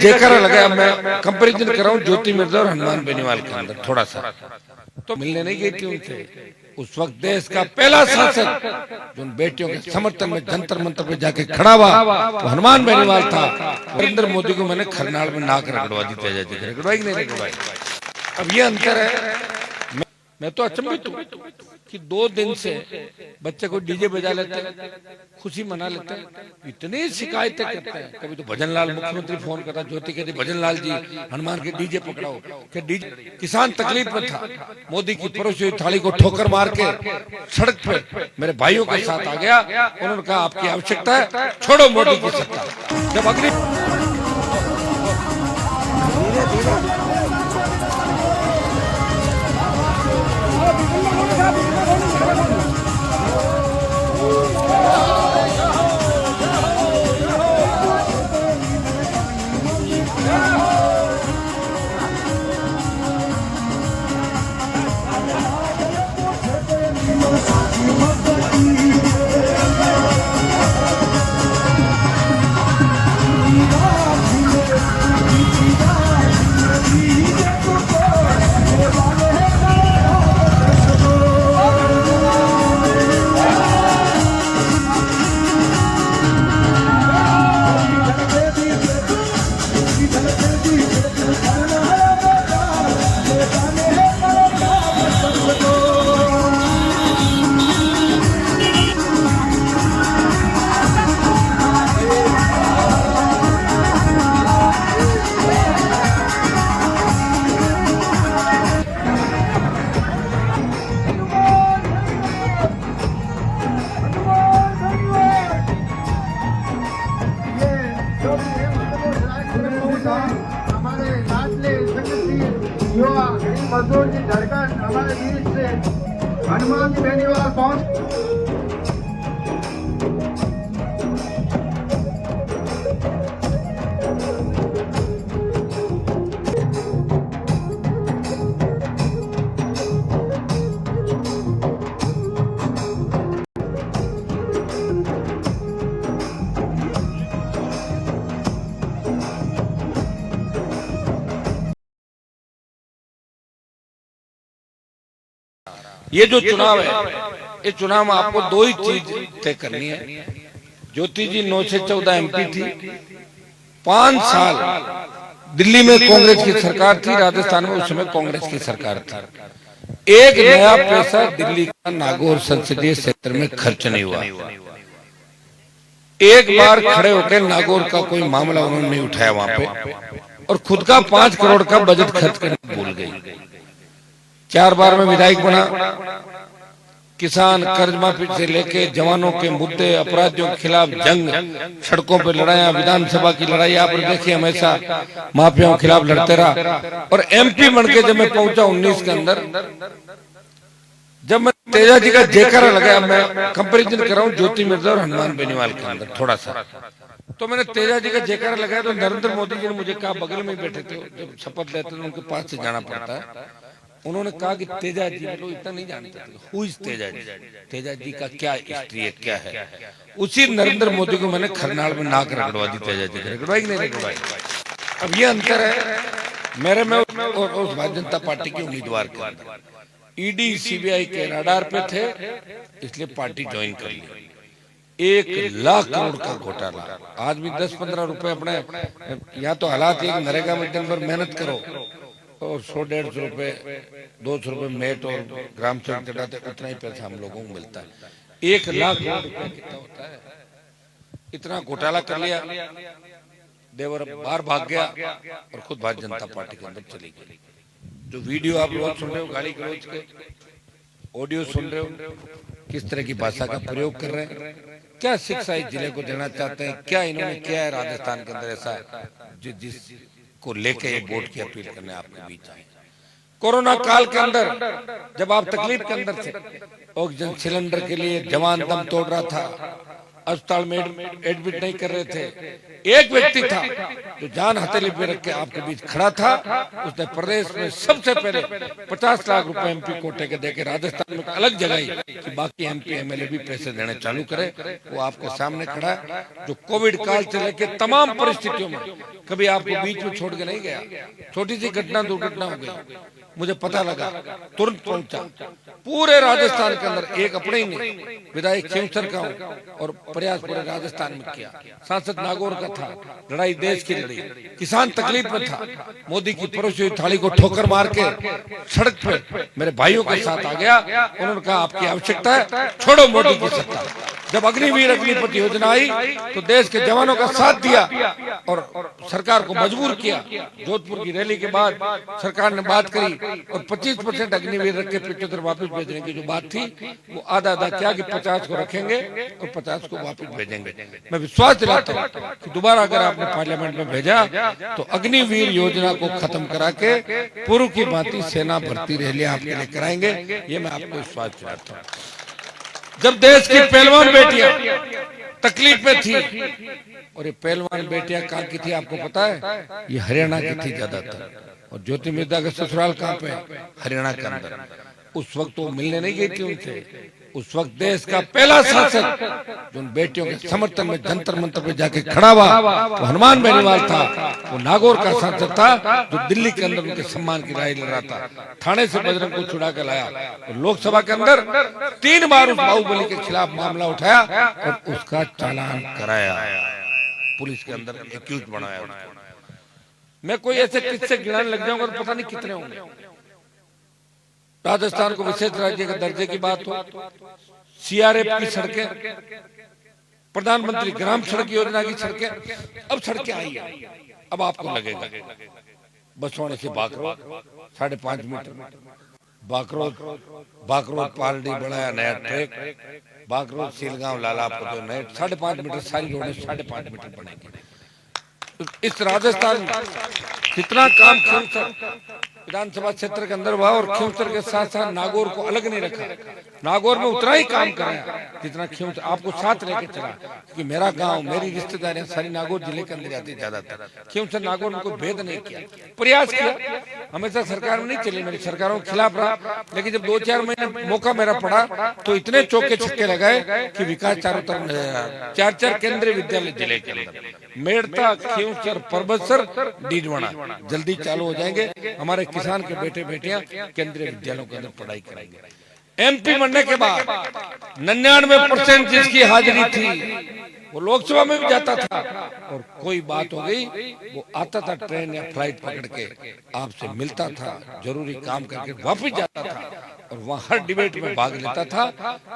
जयकारा लगा। मैं कंपेरिजन कर रहा हूँ ज्योति मिर्जा और हनुमान बेनीवाल के अंदर थोड़ा सा। तो मिलने नहीं गई थी उनसे। उस वक्त देश का पहला सांसद जो उन बेटियों के समर्थन में जंतर मंतर पे जाके खड़ा हुआ वो हनुमान बेनीवाल था। नरेंद्र मोदी को मैंने खरनाल में नाक रगड़वा दी, तेजा जी रगड़वाई नहीं रगड़वाई। अब ये अंतर है। मैं तो अचंभित हूँ कि 2 दिन से बच्चे को डीजे बजा लेते हैं, खुशी मना लेते हैं, इतनी शिकायतें करते हैं। कभी तो भजनलाल मुख्यमंत्री फोन करता, ज्योति कहती भजनलाल जी हनुमान के डीजे पकड़ाओ। कि डीजे किसान तकलीफ में था, मोदी की परोसी हुई थाली को ठोकर मार के सड़क पे मेरे भाइयों के साथ आ गया। उन्होंने कहा आपकी आवश्यकता है, छोड़ो मोदी की सत्ता। जब अग्नि धीरे धीरे मजदूर की धड़कन हमारे बीच से हनुमान जी बेनीवाल पहुंच। ये जो चुनाव है, इस चुनाव में आपको 2 ही चीज तय करनी है। ज्योति जी 9 से 14 एमपी थी, 5 साल दिल्ली में कांग्रेस की सरकार थी, राजस्थान में उस समय कांग्रेस की सरकार थी। एक नया पैसा दिल्ली का नागौर संसदीय क्षेत्र में खर्च नहीं हुआ। एक बार खड़े होकर नागौर का कोई मामला उन्होंने नहीं उठाया वहां पे, और खुद का 5 करोड़ का बजट खर्च करने भूल गई। 4 बार में विधायक बना। किसान कर्ज माफी से लेके जवानों के मुद्दे, अपराधियों के खिलाफ जंग, सड़कों पर लड़ाइयां, विधानसभा की लड़ाई आपने देखी, हमेशा माफियाओं के खिलाफ लड़ते रहा। और एमपी बनके जब मैं पहुंचा 19 के अंदर, जब मैं तेजा जी का जयकारा लगा। मैं कंपेरिजन कर रहा हूँ ज्योति मिर्जा और हनुमान बेनीवाल के अंदर थोड़ा सा। तो मैंने तेजा जी का जयकारा लगाया तो नरेंद्र मोदी जी ने मुझे कहा, बगल में बैठे थे, जब शपथ लेते थे उनके पास से जाना पड़ता है। उन्होंने कहा कि तेजा जी, लोग इतना नहीं जानते थे हु इज तेजा जी, तेजा जी का क्या हिस्ट्री है, क्या है। उसी नरेंद्र मोदी को मैंने खरनाल में नाक रगड़वा दी, तेजा जी रगड़वाई नहीं रगड़वाई। अब ये अंतर है मेरे में और उस भारतीय जनता पार्टी के उम्मीदवार के अंदर। ईडी सीबीआई के रडार पे थे, इसलिए पार्टी ज्वाइन कर ली। 1 लाख करोड़ का घोटाला। आज भी 10-15 रुपए अपने, यहाँ तो हालात है नरेगा में दिन भर मेहनत करो और 100-150 रुपए, 200 रुपए मेट और ग्राम सेवक चढ़ाते, उतना ही पैसा हम लोगों को मिलता है। 1 लाख करोड़ रुपया कितना होता है। इतना घोटाला कर लिया, देवर बाहर भाग गया और खुद भारतीय जनता पार्टी के अंदर चली गई। जो वीडियो आप लोग सुन रहे हो, गाली गलौज के ऑडियो सुन रहे हो, किस तरह की भाषा का प्रयोग कर रहे हैं, क्या शिक्षा इस जिले को देना चाहते हैं, क्या इन्होंने किया है राजस्थान के अंदर ऐसा जिस को लेके एक वोट की अपील करने आपके बीच आए। कोरोना काल के अंदर जब आप तकलीफ के अंदर थे, ऑक्सीजन सिलेंडर के लिए जवान दम तोड़ रहा था, अस्पताल में एडमिट नहीं कर रहे थे। एक व्यक्ति था जो जान हथेली पे रख के आपके बीच खड़ा था। उसने प्रदेश में सबसे पहले 50 लाख रुपए एमपी कोटे के देके राजस्थान में अलग जगह कि बाकी एमपी एमएलए भी पैसे देने चालू करे। वो आपके सामने खड़ा है, जो कोविड काल से लेकर तमाम परिस्थितियों में कभी आपको बीच में छोड़ के नहीं गया। छोटी सी घटना दुर्घटना हो गई, मुझे पता लगा, तुरंत पहुंचा। पूरे राजस्थान के अंदर एक अपने ही नहीं, विधायक खींवसर का हूं और प्रयास पूरे राजस्थान में किया। सांसद नागौर का था, लड़ाई देश की लड़ी। किसान तकलीफ में था, मोदी की परोसी हुई थाली को ठोकर मार के सड़क पे मेरे भाइयों के साथ आ गया। उन्होंने कहा आपकी आवश्यकता है, छोड़ो मोदी की सत्ता। जब अग्निवीर अग्निपथ योजना आई तो देश के जवानों का साथ दिया और सरकार को मजबूर किया। जोधपुर की रैली के बाद सरकार ने बात करी और 25% अग्निवीर रख के 75 वापस भेजने की जो बात थी वो आधा आधा क्या कि 50 को रखेंगे और 50 को वापस भेजेंगे। मैं विश्वास दिलाता हूँ कि दोबारा अगर आपने पार्लियामेंट में भेजा तो अग्निवीर योजना को खत्म करा के पूर्व की भांति सेना भर्ती रैली आपके लिए कराएंगे। ये मैं आपको विश्वास दिलाता हूँ। जब देश की पहलवान बेटियां तकलीफ में थी, और ये पहलवान बेटियां कहाँ की थी आपको पता है? ये हरियाणा की थी ज्यादातर। और ज्योति मिर्धा का ससुराल कहाँ पे? हरियाणा के अंदर। उस वक्त वो मिलने नहीं गई थी उनसे। उस वक्त देश का पहला सांसद जो उन बेटियों के समर्थन में जंतर मंतर पे जाके खड़ा हुआ वो हनुमान बेनीवाल था। वो नागौर का सांसद था जो दिल्ली के अंदर उनके सम्मान की राय ले रहा था। थाने से बजरंग को छुड़ा कर लाया और लोकसभा के अंदर 3 बार उस बाहुबली के खिलाफ मामला उठाया और उसका चालान कराया, पुलिस के अंदर एक्यूज बनाया उसको। मैं कोई ऐसे किस्से गिनाने लग जाऊंगा तो पता नहीं कितने होंगे। राजस्थान को विशेष राज्य का दर्जे की बात हो, सीआरएफ की सड़कें, प्रधानमंत्री ग्राम सड़क योजना की सड़कें, अब सड़कें आई है। अब आपको लगेगा बसवाड़े से बाकरोल 5.5 मीटर, बाकरोल पालड़ी बढ़ाया नया ट्रैक, बाकरोल सीलगांव लाला आपको तो नए 5.5 मीटर सारी रोडें 5.5 मीटर बनेंगे। इस राजस्थान में कितना काम विधानसभा क्षेत्र के अंदर हुआ और खींवसर के साथ साथ नागौर को अलग नहीं रखा। नागौर में उतना ही काम कराया जितना खींवसर आपको साथ लेके चला, क्योंकि मेरा गांव मेरी रिश्तेदारियां सारी नागौर जिले के अंदर आती ज्यादातर। खींवसर नागौर में कोई भेद नहीं किया, प्रयास किया। हमेशा सरकार में नहीं चली, मेरी सरकारों के खिलाफ रहा, लेकिन जब 2-4 महीने मौका मेरा पड़ा तो इतने चौके छक्के लगाए कि विकास चारों तरफ नजर आया। 4 केंद्रीय विद्यालय जिले के अंदर, मेड़ता, खींवसर, परबतसर, डीडवाना जल्दी चालू हो जाएंगे। हमारे किसान के बेटे बेटियां केंद्रीय विद्यालयों के अंदर पढ़ाई करेंगे। एमपी बनने के बाद 99% जिसकी हाजिरी थी वो लोकसभा में भी जाता था और कोई बात हो गई वो आता था ट्रेन या फ्लाइट पकड़ के आपसे मिलता था, जरूरी काम करके वापस जाता था और वहाँ हर डिबेट में भाग लेता था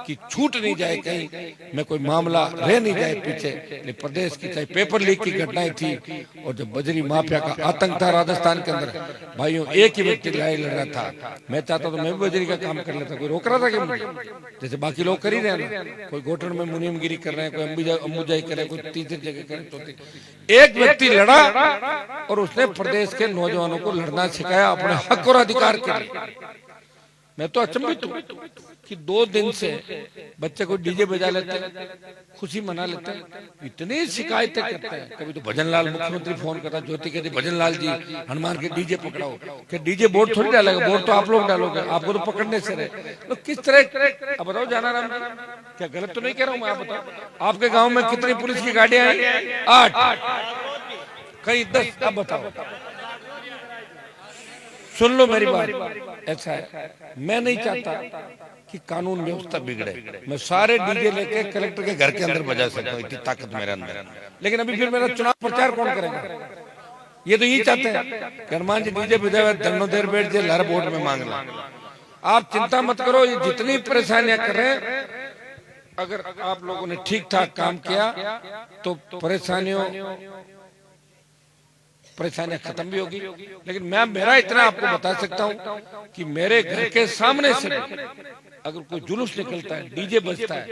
कि छूट नहीं जाए कहीं में कोई मामला रह नहीं जाए पीछे। प्रदेश की चाहे पेपर लीक की घटनाएं थी और जब बजरी माफिया का आतंक था राजस्थान के अंदर, भाइयों एक ही व्यक्ति लड़ाई लड़ रहा था। मैं चाहता तो मैं भी बजरी का काम कर लेता, कोई रोक रहा था कि मुझे? जैसे बाकी लोग कर ही रहे हैं, कोई घोटन में मुनीमगिरी कर रहे हैं, कोई अंबुजाई कर रहे हैं, कोई तीसरी जगह कर रहे हैं। एक व्यक्ति लड़ा और उसने प्रदेश के नौजवानों को लड़ना सिखाया अपने हक और अधिकार के लिए। मैं तो अचंभित हूँ कि 2 दिन से बच्चे को डीजे बजा लेते हैं, खुशी मना लेते हैं, इतनी शिकायतें करते हैं। कभी तो भजनलाल मुख्यमंत्री फोन करता, ज्योति कहती भजनलाल जी हनुमान के डीजे पकड़ाओ। कि डीजे बोर्ड थोड़ी डालेगा, बोर्ड तो आप लोग डालोगे, आपको तो पकड़ने से रहे। तो किस तरह, अब बताओ जाना राम क्या गलत तो नहीं कह रहा हूँ मैं? आप बताओ आपके गाँव में कितनी पुलिस की गाड़ियां आई? 8, कहीं 10। अब बताओ, सुन लो मेरी बात। ऐसा है, मैं नहीं चाहता कि कानून व्यवस्था बिगड़े। मैं सारे डीजे लेके कलेक्टर के घर के अंदर बजा सकता हूँ, इतनी ताकत मेरे अंदर। लेकिन अभी फिर मेरा चुनाव प्रचार कौन करेगा? ये तो यही चाहते हैं कि हनुमान जी डीजे बजाए धनो देर बैठ जाए लहर बोर्ड में मांग ला। आप चिंता मत करो, ये जितनी परेशानियां कर रहे हैं, अगर आप लोगों ने ठीक ठाक काम किया तो परेशानियां खत्म भी होगी। लेकिन मैं मेरा इतना आपको बता सकता हूं कि मेरे घर के सामने से अगर कोई जुलूस निकलता है, डीजे बजता है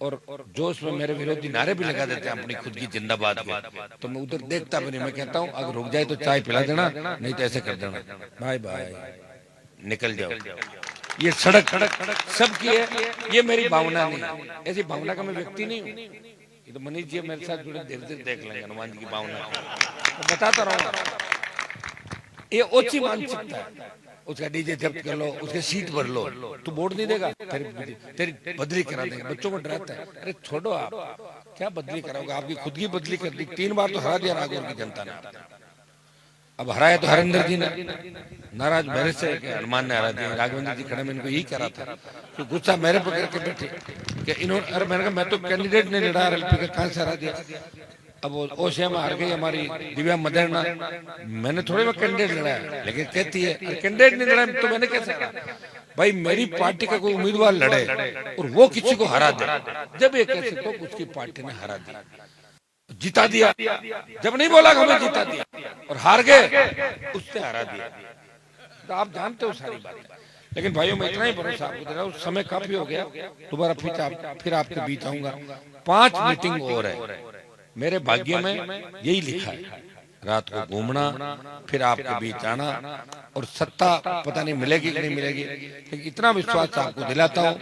और जोश में मेरे विरोधी नारे भी लगा देते हैं अपनी खुद की जिंदाबाद के, तो मैं उधर देखता भी नहीं। मैं कहता हूं अगर रुक जाए तो चाय पिला देना, नहीं तो ऐसे कर देना, बाय बाय, निकल जाओ। ये सड़क सबकी है, ये मेरी भावना नहीं है। ऐसी भावना का मैं व्यक्ति नहीं हूँ। तो मनीष जी मेरे साथ जुड़े धीरे धीरे देख लेंगे हनुमान जी की भावना तो बताता रहूंगा। ये ओछी मानसिकता है। उसका डीजे जब्त कर लो, उसके सीट भर लो, तू वोट नहीं देगा तेरी बदली करा देंगे। बच्चों को डराता है। अरे छोड़ो, आप क्या बदली कराओगे? आपकी खुद की बदली कर दी। 3 बार तो हरा दिया नागौर की जनता ने। अब हराया तो हरिंदर जी ने, नाराज मेरे से कि हनुमान ने हरा दिया। राघवेंद्र जी खड़े में इनको यही कह रहा था कि गुस्सा मेरे पर करके बैठे कि इन्होंने, अरे मैंने कहा मैं तो कैंडिडेट ने लड़ा एलपी का, कहां से हरा दिया? अब वो ओशिया में हार गई हमारी दिव्या मदेरना। मैंने थोड़े में कैंडिडेट लड़ाया, लेकिन कहती है कैंडिडेट नहीं लड़ा तो मैंने कैसे हरा? भाई मेरी पार्टी का कोई उम्मीदवार लड़े और वो किसी को हरा दे, जब ये कह सकते हो उसकी पार्टी ने हरा दिया, जिता दिया। जब नहीं बोला कि हमें जिता दिया और हार गए, उससे हरा दिया। तो आप जानते हो सारी बात। लेकिन भाइयों मैं इतना ही भरोसा आपको दे रहा हूँ, समय काफी हो गया, दोबारा फिर आपके बीच आऊंगा। 5 मीटिंग और है मेरे भाग्य में, यही लिखा है। रात को घूमना, फिर आपके बीच आना, और सत्ता पता नहीं मिलेगी कि नहीं मिलेगी, लेकिन इतना विश्वास आपको दिलाता हूं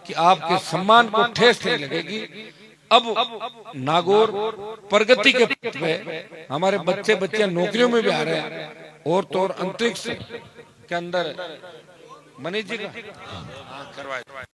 कि आपके सम्मान को ठेस नहीं लगेगी। अब नागौर प्रगति के पथ पे, हमारे बच्चे नौकरियों में भी आ रहे हैं, और तो और अंतरिक्ष के अंदर मनीष जी का करवाए